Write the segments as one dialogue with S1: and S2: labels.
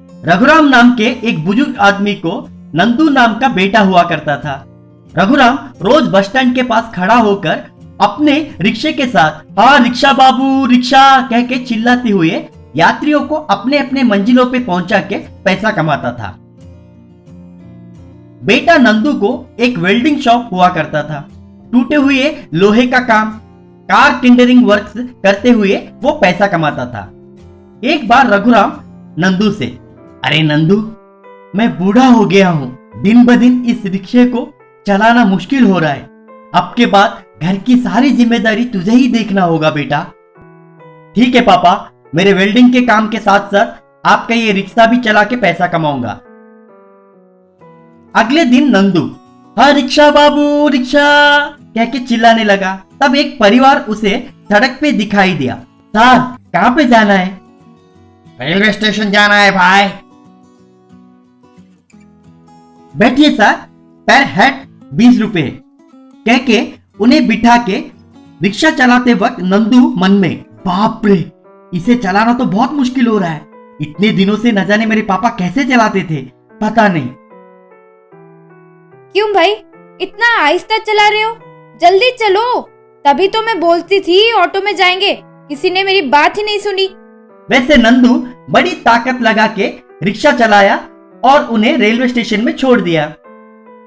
S1: रघुराम नाम के एक बुजुर्ग आदमी को नंदू नाम का बेटा हुआ करता था। रघुराम रोज बस स्टैंड के पास खड़ा होकर अपने रिक्शे के साथ हाँ रिक्शा बाबू रिक्शा कह के चिल्लाते हुए यात्रियों को अपने अपने मंजिलों पे पहुंचा के पैसा कमाता था। बेटा नंदू को एक वेल्डिंग शॉप हुआ करता था। टूटे हुए लोहे का काम, कार टिंडरिंग वर्क्स करते हुए वो पैसा कमाता था। एक बार रघुराम नंदू से, अरे नंदू, मैं बूढ़ा हो गया हूं, दिन ब दिन इस रिक्शे को चलाना मुश्किल हो रहा है। अब के बाद घर की सारी जिम्मेदारी तुझे ही देखना होगा बेटा। ठीक है पापा, मेरे वेल्डिंग के काम के साथ साथ आपका ये रिक्शा भी चला के पैसा कमाऊंगा। अगले दिन नंदू हाँ रिक्शा बाबू रिक्शा कह के चिल्लाने लगा। तब एक परिवार उसे सड़क पे दिखाई दिया। सर, कहां पे जाना है? रेलवे स्टेशन जाना है भाई। बैठिए सर, पर हेड 20 रुपए कह के उन्हें बिठा के रिक्शा चलाते वक्त नंदू मन में, बाप रे, इसे चलाना तो बहुत मुश्किल हो रहा है। इतने दिनों से न जाने मेरे पापा कैसे चलाते थे, पता नहीं।
S2: क्यों भाई, इतना आहिस्ता चला रहे हो? जल्दी चलो। तभी तो मैं बोलती थी ऑटो में जाएंगे, किसी ने मेरी बात ही नहीं सुनी।
S1: वैसे नंदू बड़ी ताकत लगा के रिक्शा चलाया और उन्हें रेलवे स्टेशन में छोड़ दिया।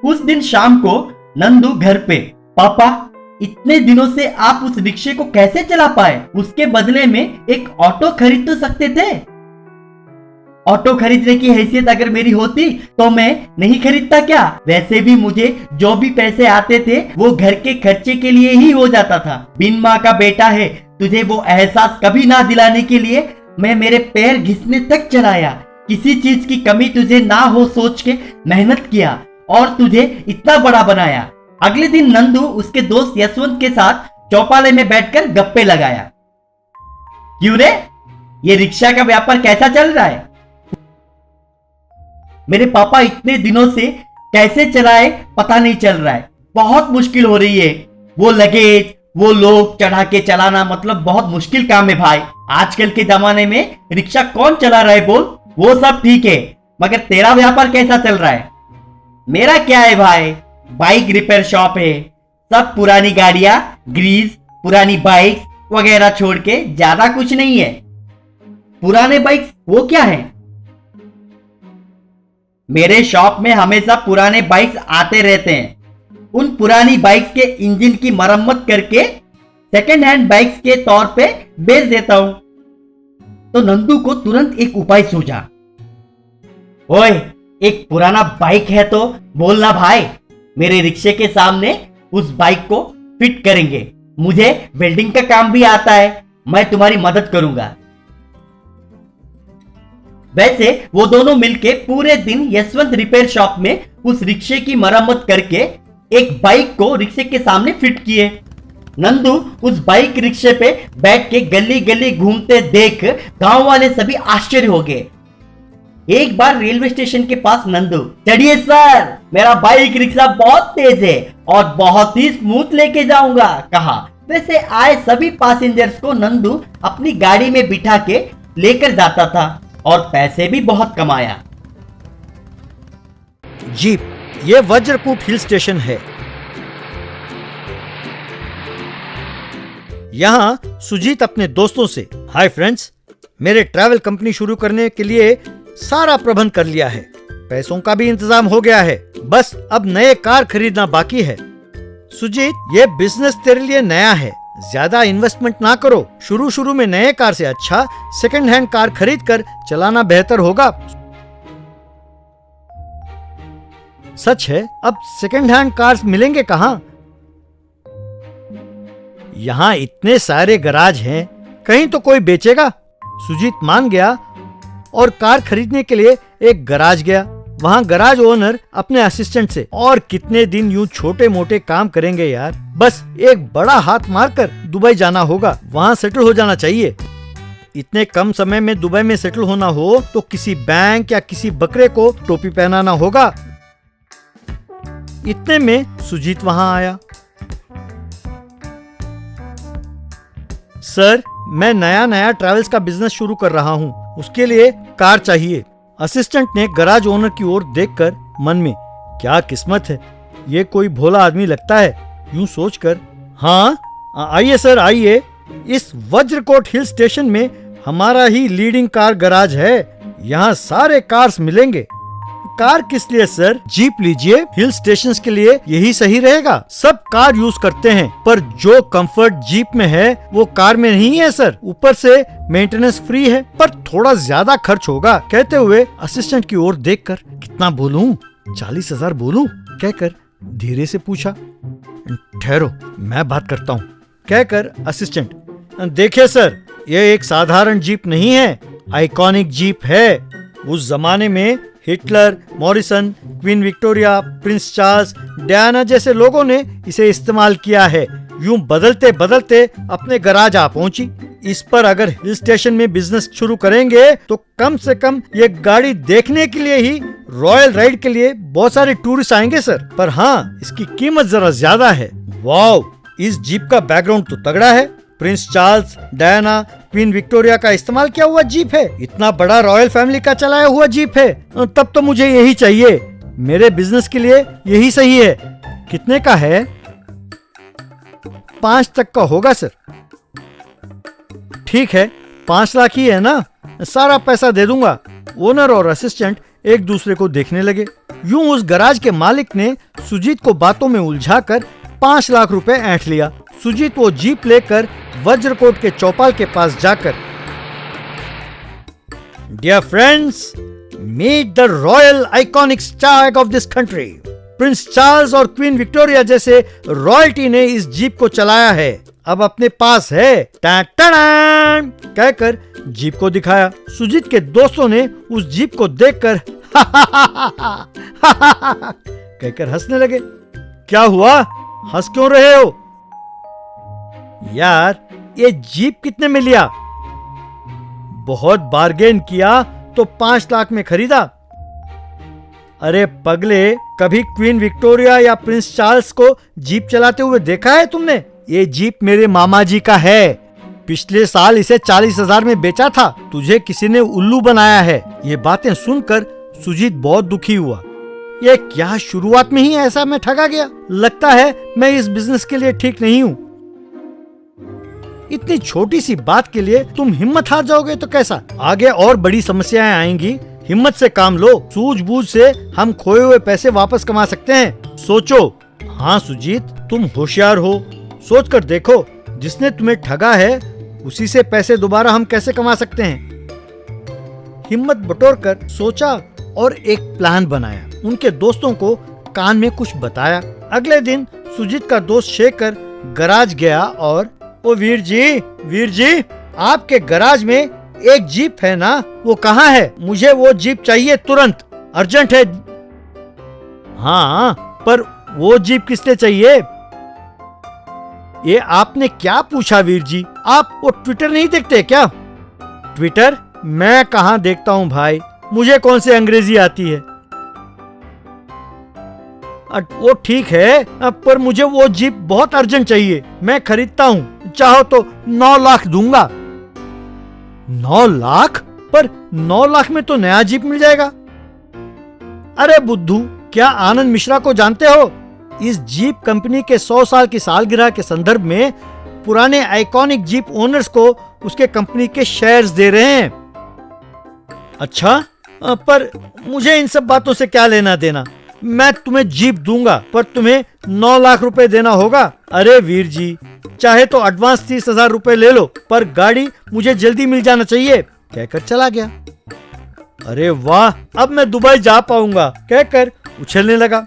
S1: उस दिन शाम को नंदू घर पे, पापा, इतने दिनों से आप उस रिक्शे को कैसे चला पाए? उसके बदले में एक ऑटो खरीद तो सकते थे। ऑटो खरीदने की हैसियत अगर मेरी होती तो मैं नहीं खरीदता क्या? वैसे भी मुझे जो भी पैसे आते थे वो घर के खर्चे के लिए ही हो जाता था। बिन माँ का बेटा है, तुझे वो एहसास कभी ना दिलाने के लिए मैं मेरे पैर घिसने तक चलाया। किसी चीज की कमी तुझे ना हो सोच के मेहनत किया और तुझे इतना बड़ा बनाया। अगले दिन नंदू उसके दोस्त यशवंत के साथ चौपाले में बैठकर गप्पे लगाया। क्यों रे, ये रिक्शा का व्यापार कैसा चल रहा है? मेरे पापा इतने दिनों से कैसे चलाए पता नहीं चल रहा है, बहुत मुश्किल हो रही है। वो लगेज, वो लोग चढ़ा के चलाना मतलब बहुत मुश्किल काम है भाई। आजकल के जमाने में रिक्शा कौन चला रहा है बोल? वो सब ठीक है, मगर तेरा व्यापार कैसा चल रहा है? मेरा क्या है भाई, बाइक रिपेयर शॉप है। सब पुरानी गाड़ियां, ग्रीस, पुरानी बाइक वगैरह छोड़ के ज्यादा कुछ नहीं है। पुराने बाइक वो क्या है? मेरे शॉप में हमेशा पुराने बाइक्स आते रहते हैं। उन पुरानी बाइक्स के इंजन की मरम्मत करके सेकेंड हैंड बाइक्स के तौर पे बेच देता हूं। तो नंदू को तुरंत एक उपाय सूझा। ओए, एक पुराना बाइक है तो बोलना भाई, मेरे रिक्शे के सामने उस बाइक को फिट करेंगे। मुझे वेल्डिंग का काम भी आता है, मैं तुम्हारी मदद करूंगा। वैसे वो दोनों मिलके पूरे दिन यशवंत रिपेयर शॉप में उस रिक्शे की मरम्मत करके एक बाइक को रिक्शे के सामने फिट किए। नंदू उस बाइक रिक्शे पे बैठ के गली गली घूमते देख गांव वाले सभी आश्चर्य हो गए। एक बार रेलवे स्टेशन के पास नंदू, चढ़िए सर, मेरा बाइक रिक्शा बहुत तेज है और बहुत ही स्मूथ लेके जाऊंगा, कहा। वैसे आए सभी पैसेंजर्स को नंदू अपनी गाड़ी में बिठा के लेकर जाता था और पैसे भी बहुत कमाया।
S3: जीप, ये वज्रकूट हिल स्टेशन है। यहाँ सुजीत अपने दोस्तों से, हाय फ्रेंड्स, मेरे ट्रैवल कंपनी शुरू करने के लिए सारा प्रबंध कर लिया है, पैसों का भी इंतजाम हो गया है, बस अब नए कार खरीदना बाकी है। सुजीत, ये बिजनेस तेरे लिए नया है, ज्यादा इन्वेस्टमेंट ना करो। शुरू शुरू में नए कार से अच्छा सेकंड हैंड कार खरीद कर चलाना बेहतर होगा। सच है, अब सेकंड हैंड कार्स मिलेंगे कहाँ? यहाँ इतने सारे गराज हैं, कहीं तो कोई बेचेगा। सुजीत मान गया और कार खरीदने के लिए एक गराज गया। वहाँ गराज ओनर अपने असिस्टेंट से, और कितने दिन यूं छोटे मोटे काम करेंगे यार, बस एक बड़ा हाथ मारकर दुबई जाना होगा, वहाँ सेटल हो जाना चाहिए। इतने कम समय में दुबई में सेटल होना हो तो किसी बैंक या किसी बकरे को टोपी पहनाना होगा। इतने में सुजीत वहाँ आया। सर, मैं नया ट्रैवल्स का बिजनेस शुरू कर रहा हूँ, उसके लिए कार चाहिए। असिस्टेंट ने गराज ओनर की ओर देखकर मन में क्या किस्मत है, ये कोई भोला आदमी लगता है, यूं सोचकर हाँ आइए सर आइए, इस वज्रकोट हिल स्टेशन में हमारा ही लीडिंग कार गराज है, यहाँ सारे कार्स मिलेंगे। कार किस लिए सर, जीप लीजिए, हिल स्टेशन के लिए यही सही रहेगा। सब कार यूज करते हैं पर जो कंफर्ट जीप में है वो कार में नहीं है सर। ऊपर से मेंटेनेंस फ्री है पर थोड़ा ज्यादा खर्च होगा। कहते हुए असिस्टेंट की ओर देखकर कितना बोलूं, 40,000 बोलूं कहकर धीरे से पूछा। ठहरो मैं बात करता हूँ कहकर असिस्टेंट, देखिए सर ये एक साधारण जीप नहीं है, आइकॉनिक जीप है। उस जमाने में Hitler, Morrison, queen Victoria, Prince Charles, Diana जैसे लोगों ने इसे इस्तेमाल किया है। यूं बदलते बदलते अपने गराज आ पहुंची। इस पर अगर हिल स्टेशन में बिजनेस शुरू करेंगे तो कम से कम ये गाड़ी देखने के लिए ही रॉयल राइड के लिए बहुत सारे टूरिस्ट आएंगे सर। पर हाँ इसकी कीमत जरा ज्यादा है। वाओ, इस जीप का बैकग्राउंड तो तगड़ा है, Prince Charles, Diana, queen Victoria का इस्तेमाल किया हुआ जीप है, इतना बड़ा रॉयल फैमिली का चलाया हुआ जीप है। तब तो मुझे यही चाहिए, मेरे बिजनेस के लिए यही सही है। कितने का है? 5 तक का होगा सर। ठीक है 5 लाख ही है ना, सारा पैसा दे दूंगा। ओनर और असिस्टेंट एक दूसरे को देखने लगे। यूं उस गराज के मालिक ने सुजीत को बातों में उलझाकर 5 लाख रुपए ऐंठ लिया। सुजीत वो जीप लेकर वज्रकोट के चौपाल के पास जाकर, dear friends, meet the royal iconic star of this country. Prince Charles और क्वीन विक्टोरिया जैसे रॉयल्टी ने इस जीप को चलाया है, अब अपने पास है। टाटान कहकर जीप को दिखाया। सुजीत के दोस्तों ने उस जीप को देखकर कहकर हंसने लगे। क्या हुआ, हंस क्यों रहे हो? यार ये जीप कितने में लिया? बहुत बार्गेन किया तो 5 लाख में खरीदा। अरे पगले, कभी क्वीन विक्टोरिया या प्रिंस चार्ल्स को जीप चलाते हुए देखा है तुमने? ये जीप मेरे मामा जी का है, पिछले साल इसे 40,000 में बेचा था, तुझे किसी ने उल्लू बनाया है। ये बातें सुनकर सुजीत बहुत दुखी हुआ। ये क्या, शुरुआत में ही ऐसा मैं ठगा गया? लगता है मैं इस बिजनेस के लिए ठीक नहीं हूँ। इतनी छोटी सी बात के लिए तुम हिम्मत हार जाओगे तो कैसा? आगे और बड़ी समस्याएं आएंगी, हिम्मत से काम लो। सूझबूझ से हम खोए हुए पैसे वापस कमा सकते हैं, सोचो। हाँ सुजीत, तुम होशियार हो, सोच कर देखो, जिसने तुम्हें ठगा है उसी से पैसे दोबारा हम कैसे कमा सकते हैं। हिम्मत बटोर कर सोचा और एक प्लान बनाया। उनके दोस्तों को कान में कुछ बताया। अगले दिन सुजीत का दोस्त शेखर गराज गया और, ओ वीर जी, आपके गराज में एक जीप है ना, वो कहाँ है? मुझे वो जीप चाहिए तुरंत, अर्जेंट है। हाँ, पर वो जीप किस लिए चाहिए? ये आपने क्या पूछा वीर जी? आप वो ट्विटर नहीं देखते क्या? ट्विटर मैं कहाँ देखता हूँ भाई, मुझे कौन से अंग्रेजी आती है। वो ठीक है, पर मुझे वो जीप बहुत अर्जेंट चाहिए, मैं खरीदता हूँ, चाहो तो 9 लाख दूंगा। 9 लाख? पर 9 लाख में तो नया जीप मिल जाएगा। अरे बुद्धू, क्या आनंद मिश्रा को जानते हो? इस जीप कंपनी के 100 साल की सालगिरह के संदर्भ में पुराने आइकॉनिक जीप ओनर्स को उसके कंपनी के शेयर्स दे रहे हैं। अच्छा, पर मुझे इन सब बातों से क्या लेना देना? मैं तुम्हें जीप दूंगा पर तुम्हें 9 लाख रुपए देना होगा। अरे वीर जी, चाहे तो एडवांस 30,000 रुपए ले लो, पर गाड़ी मुझे जल्दी मिल जाना चाहिए, कहकर चला गया। अरे वाह, अब मैं दुबई जा पाऊंगा, कहकर उछलने लगा।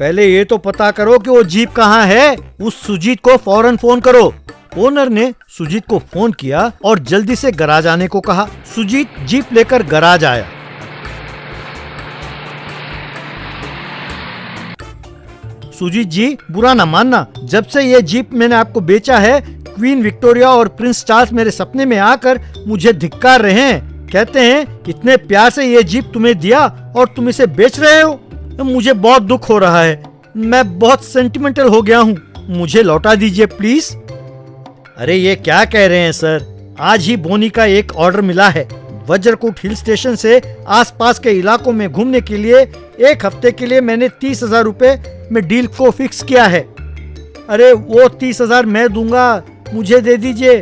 S3: पहले ये तो पता करो कि वो जीप कहाँ है। उस सुजीत को फौरन फोन करो। ओनर ने सुजीत को फोन किया और जल्दी से गराज आने को कहा। सुजीत जीप लेकर गराज आया। सुजीत जी, बुरा ना मानना, जब से ये जीप मैंने आपको बेचा है, क्वीन विक्टोरिया और प्रिंस चार्ल्स मेरे सपने में आकर मुझे धिक्कार रहे हैं। कहते हैं इतने प्यार से ये जीप तुम्हें दिया और तुम इसे बेच रहे हो। मुझे बहुत दुख हो रहा है, मैं बहुत सेंटिमेंटल हो गया हूँ, मुझे लौटा दीजिए प्लीज। अरे ये क्या कह रहे हैं सर, आज ही बोनी का एक ऑर्डर मिला है, वज्रकूट हिल स्टेशन से आसपास के इलाकों में घूमने के लिए 1 हफ्ते के लिए मैंने 30,000 रुपए में डील को फिक्स किया है। अरे वो 30,000 मैं दूंगा, मुझे दे दीजिए।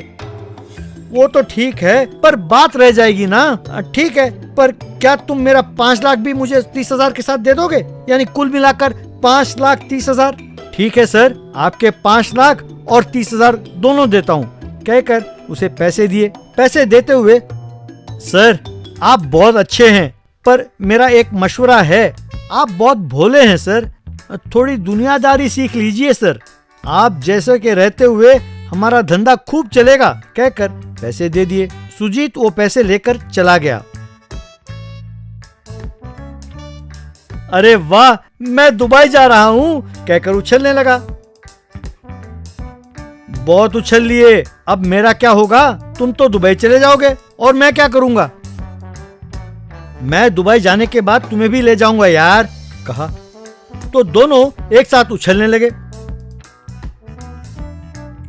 S3: वो तो ठीक है, पर बात रह जाएगी ना। ठीक है, पर क्या तुम मेरा 5 लाख भी मुझे 30,000 के साथ दे दोगे? यानी कुल मिलाकर 5,30,000। ठीक है सर, आपके 5 लाख और 30,000 दोनों देता हूँ, कहकर उसे पैसे दिए। पैसे देते हुए, सर आप बहुत अच्छे हैं, पर मेरा एक मशवरा है। आप बहुत भोले हैं सर, थोड़ी दुनियादारी सीख लीजिए सर। आप जैसे के रहते हुए हमारा धंधा खूब चलेगा, कहकर पैसे दे दिए। सुजीत वो पैसे लेकर चला गया। अरे वाह, मैं दुबई जा रहा हूँ, कहकर उछलने लगा। बहुत उछल लिए, अब मेरा क्या होगा? तुम तो दुबई चले जाओगे और मैं क्या करूंगा? मैं दुबई जाने के बाद तुम्हें भी ले जाऊंगा यार, कहा। तो दोनों एक साथ उछलने लगे।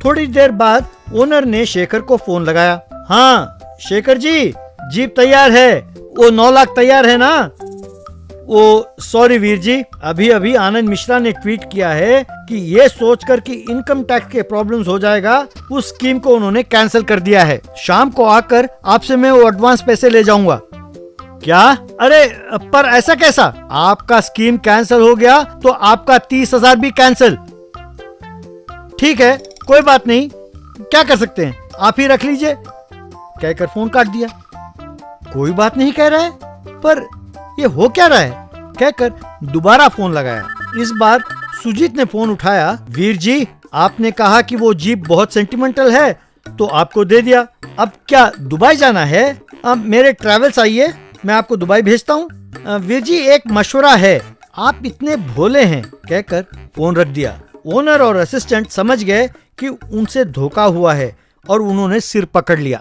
S3: थोड़ी देर बाद ओनर ने शेखर को फोन लगाया। हाँ शेखर जी, जीप तैयार है, वो 9 लाख तैयार है ना? वो सॉरी वीर जी, अभी अभी आनंद मिश्रा ने ट्वीट किया है कि ये सोचकर कि इनकम टैक्स के प्रॉब्लम्स हो जाएगा, उस स्कीम को उन्होंने कैंसिल कर दिया है। शाम को आकर आपसे मैं वो एडवांस पैसे ले जाऊंगा। क्या? अरे पर ऐसा कैसा? आपका स्कीम कैंसिल हो गया तो आपका 30,000 भी कैंसिल। ठीक है, कोई बात नहीं, क्या कर सकते हैं, आप ही रख लीजिए, कहकर फोन काट दिया। कोई बात नहीं कह रहा है, पर ये हो क्या रहा है, कहकर दोबारा फोन लगाया। इस बार सुजीत ने फोन उठाया। वीर जी, आपने कहा कि वो जीप बहुत सेंटिमेंटल है तो आपको दे दिया। अब क्या दुबई जाना है? अब मेरे ट्रैवल्स आइए, मैं आपको दुबई भेजता हूँ। वीर जी एक मशवरा है, आप इतने भोले हैं, कहकर फोन रख दिया। ओनर और असिस्टेंट समझ गए कि उनसे धोखा हुआ है और उन्होंने सिर पकड़ लिया।